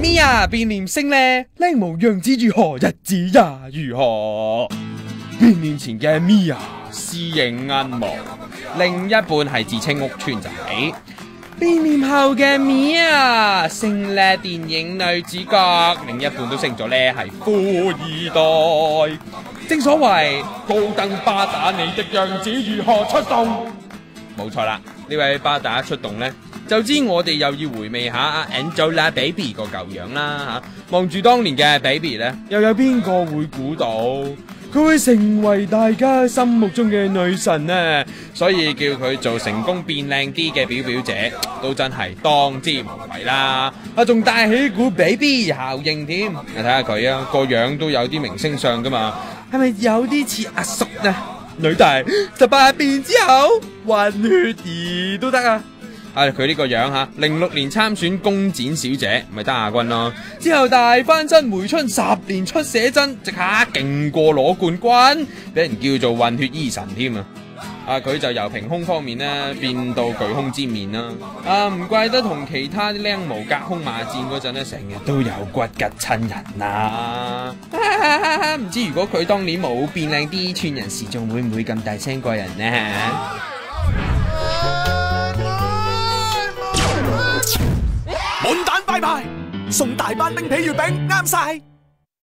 Mia 變臉星咧，靚模樣子如何，日子也如何。變臉前嘅 Mia 私影恩模，另一半係自稱屋村仔。變臉後嘅 Mia 升咧電影女主角，另一半都升咗咧係富二代。正所謂高登巴打，你的樣子如何出動？冇錯啦，呢位巴打出動呢，就知我哋又要回味下阿 Angelababy 個舊樣啦吓。望住當年嘅 Baby 呢，又有邊個會估到佢會成為大家心目中嘅女神呢？所以叫佢做成功變靚啲嘅表表姐，都真係當之無愧啦。仲帶起股 Baby 效應添。你睇下佢啊，個樣都有啲明星相噶嘛，係咪有啲似阿叔呢？女大18變之後混血兒都得啊！佢呢個樣吓，06年參選工展小姐，咪得亞軍咯。之後大翻身回春，10年出寫真，即刻勁過攞冠軍，俾人叫做混血醫神添啊！佢就由平胸方面呢變到巨胸之面啦。唔怪得同其他啲靚模隔空罵戰嗰陣呢，成日都有骨吉親人啦。唔知如果佢當年冇變靚啲，串人時仲會唔會咁大聲過人呢？滿蛋拜拜，送大班冰皮月餅啱晒。